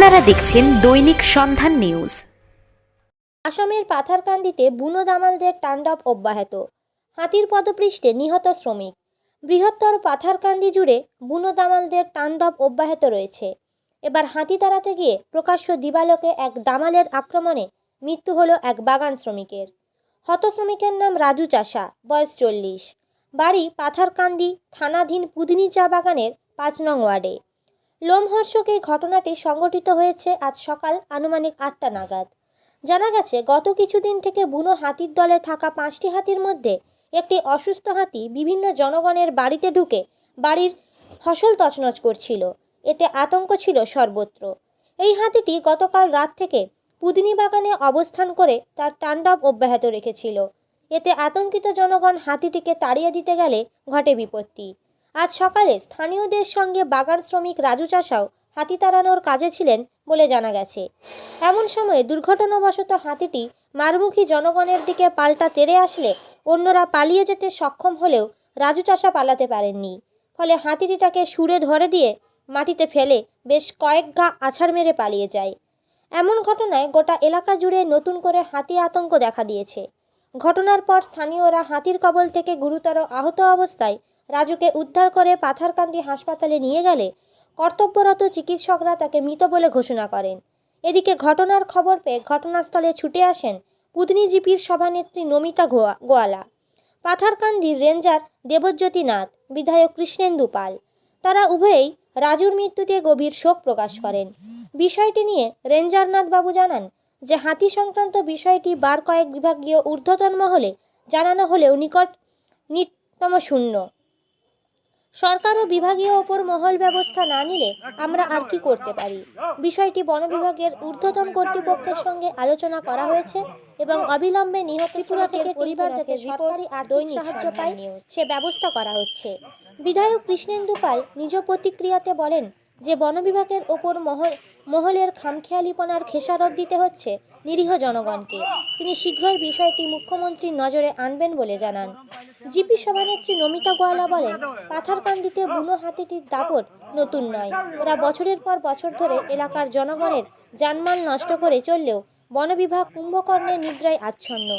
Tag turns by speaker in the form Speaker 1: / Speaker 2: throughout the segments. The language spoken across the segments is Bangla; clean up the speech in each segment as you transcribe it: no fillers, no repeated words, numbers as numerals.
Speaker 1: আপনারা দেখছেন দৈনিক সন্ধান নিউজ।
Speaker 2: আসামের পাথারকান্দিতে বুনো দামালদের তাণ্ডব অব্যাহত, হাতির পদপৃষ্ঠে নিহত শ্রমিক। বৃহত্তর পাথারকান্দি জুড়ে বুনো দামালদের তাণ্ডব অব্যাহত রয়েছে। এবার হাতি তাড়াতে গিয়ে প্রকাশ্য দিবালোকে এক দামালের আক্রমণে মৃত্যু হলো এক বাগান শ্রমিকের। হত শ্রমিকের নাম রাজু চাষা, বয়স 40, বাড়ি পাথারকান্দি থানাধীন পুদিনী চা বাগানের 5 নং ওয়ার্ডে। লোমহর্ষক এই ঘটনাটি সংঘটিত হয়েছে আজ সকাল আনুমানিক 8টা নাগাদ। জানা গেছে, গত কিছুদিন থেকে বুনো হাতির দলে থাকা 5টি হাতির মধ্যে একটি অসুস্থ হাতি বিভিন্ন জনগণের বাড়িতে ঢুকে বাড়ির ফসল তছনছ করছিল। এতে আতঙ্ক ছিল সর্বত্র। এই হাতিটি গতকাল রাত থেকে পুদিনী বাগানে অবস্থান করে তার তাণ্ডব অব্যাহত রেখেছিল। এতে আতঙ্কিত জনগণ হাতিটিকে তাড়িয়ে দিতে গেলে ঘটে বিপত্তি। আজ সকালে স্থানীয়দের সঙ্গে বাগান শ্রমিক রাজু চাষাও হাতি তাড়ানোর কাজে ছিলেন বলে জানা গেছে। এমন সময়ে দুর্ঘটনাবশত হাতিটি মারমুখী জনগণের দিকে পাল্টা তেড়ে আসলে অন্যরা পালিয়ে যেতে সক্ষম হলেও রাজু চাষা পালাতে পারেননি। ফলে হাতিটিটাকে সুরে ধরে দিয়ে মাটিতে ফেলে বেশ কয়েক ঘা আছাড় মেরে পালিয়ে যায়। এমন ঘটনায় গোটা এলাকা জুড়ে নতুন করে হাতি আতঙ্ক দেখা দিয়েছে। ঘটনার পর স্থানীয়রা হাতির কবল থেকে গুরুতর আহত অবস্থায় রাজুকে উদ্ধার করে পাথারকান্দি হাসপাতালে নিয়ে গেলে কর্তব্যরত চিকিৎসকরা তাকে মৃত বলে ঘোষণা করেন। এদিকে ঘটনার খবর পেয়ে ঘটনাস্থলে ছুটে আসেন পুদিনী জিপির সভানেত্রী নমিতা গোয়ালা, পাথারকান্দির রেঞ্জার দেবজ্যোতি নাথ, বিধায়ক কৃষ্ণেন্দু পাল। তারা উভয়েই রাজুর মৃত্যুতে গভীর শোক প্রকাশ করেন। বিষয়টি নিয়ে রেঞ্জার নাথ বাবু জানান যে হাতি সংক্রান্ত বিষয়টি বার কয়েক বিভাগীয় ঊর্ধ্বতন মহলে জানানো হলেও নিকটতম শূন্য। সরকার ও বিভাগীয় ওপর মহল ব্যবস্থা না নিলে আমরা আর কি করতে পারি। বিষয়টি বন বিভাগের ঊর্ধ্বতন কর্তৃপক্ষের সঙ্গে আলোচনা করা হয়েছে এবং অবিলম্বে নিহত ত্রিপুরা থেকে পরিবার যাতে সরকারি আর দৈনিক সাহায্য পায় সে ব্যবস্থা করা হচ্ছে। বিধায়ক কৃষ্ণেন্দু পাল নিজ প্রতিক্রিয়াতে বলেন যে বন বিভাগের ওপর মহলের খামখেয়ালিপনার খেসারত দিতে হচ্ছে নিরীহ জনগণকে। তিনি শীঘ্রই বিষয়টি মুখ্যমন্ত্রীর নজরে আনবেন বলে জানান। জিপি সভানেত্রী নমিতা গোয়ালা বলেন, পাথারকান্দিতে বুনো হাতিটির দাপট নতুন নয়। ওরা বছরের পর বছর ধরে এলাকার জনগণের জানমাল নষ্ট করে চললেও বন বিভাগ কুম্ভকর্ণের নিদ্রায় আচ্ছন্ন।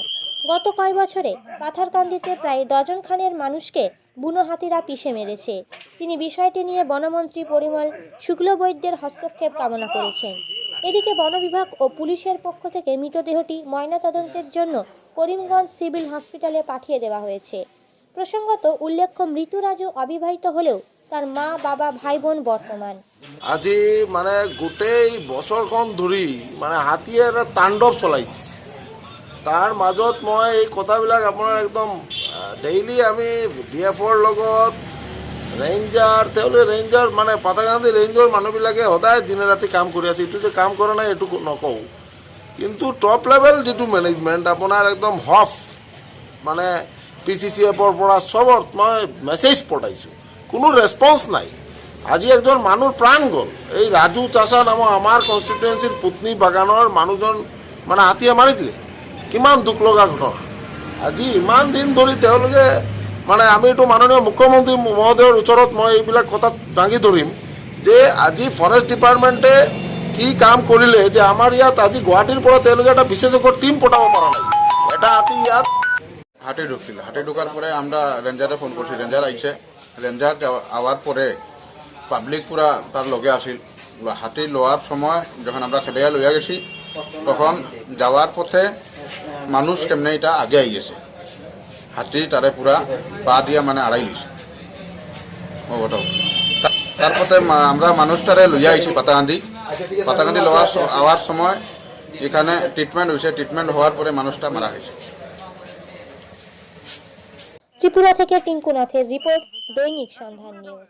Speaker 2: গত কয়েক বছরে পাথারকান্দিতে প্রায় ডজন খানেক মানুষকে বুনো হাতিরা পিষে মেরেছে। তিনি বিষয়টি নিয়ে বনমন্ত্রী পরিমল শুক্লবৈদ্যের হস্তক্ষেপ কামনা করেছেন। এদিকে বন বিভাগ ও পুলিশের পক্ষ থেকে মৃতদেহটি ময়নাতদন্তের জন্য করিমগঞ্জ সিভিল হসপিটালে পাঠিয়ে দেওয়া হয়েছে। প্রসঙ্গত উল্লেখ্য, মৃত রাজু অবিবাহিত হলেও তার মা, বাবা, ভাই বোন বর্তমান।
Speaker 3: আজি গোটেই বছৰখন ধৰি হাতীয়ে তাণ্ডৱ চলাইছে। তাৰ মাজত মই এই কথাবিলাক আপোনাৰ একদম ডেইলি আমি DFৰ লগত ৰেঞ্জাৰ পাথাৰকান্দি ৰেঞ্জৰ মানুহবিলাকে সদায় দিনে ৰাতি কাম কৰি আছে। এইটো যে কাম কৰা নাই এইটো নকওঁ, কিন্তু টপ লেভেল যিটো মেনেজমেণ্ট আপোনাৰ একদম হফ PCCFৰ পৰা চবত মই মেছেজ পঠাইছোঁ, কোনো ৰেছপন্স নাই। আজি একজন মানুহৰ প্ৰাণ গ'ল। এই ৰাজু চাষা নামৰ আমাৰ কনষ্টিটুৱেঞ্চিৰ পুতনি বাগানৰ মানুহজন হাতীয়ে মাৰি দিলে। কিমান দুখ লগা ঘটনা। আজি ইমান দিন ধৰি তেওঁলোকে আমি এইটো মাননীয় মুখ্যমন্ত্ৰী মহোদয়ৰ ওচৰত মই এইবিলাক কথা দাঙি ধৰিম যে আজি ফৰেষ্ট ডিপাৰ্টমেণ্টে কি কাম কৰিলে যে আমাৰ ইয়াত আজি গুৱাহাটীৰ পৰা তেওঁলোকে এটা বিশেষজ্ঞ টিম পঠাব পৰা নাই। এটা হাতী ইয়াত
Speaker 4: হাতি ঢুকছিল। হাতি ঢুকার পরে আমরা রেঞ্জারে ফোন করছি, রেঞ্জার আইসে। রেঞ্জার আওয়ার পরে পাবলিক পুরা তার লগে আসিল। হাতি লোয়ার সময় যখন আমরা খেদাইয়া লইয়া গেছি তখন যাওয়ার পথে মানুষ কেমনে এটা আগে আই গেছে। হাতি তারে পুরা পা দিয়া আড়াই লিছে ওটাও। তারপরে আমরা মানুষটারে লইয়া আইছি পাতাকান্দি আওয়ার সময় এখানে ট্রিটমেন্ট হয়েছে। ট্রিটমেন্ট হওয়ার পরে মানুষটা মারা গেছে।
Speaker 2: ত্রিপুরা থেকে টিঙ্কু নাথের রিপোর্ট, দৈনিক সন্ধান নিউজ।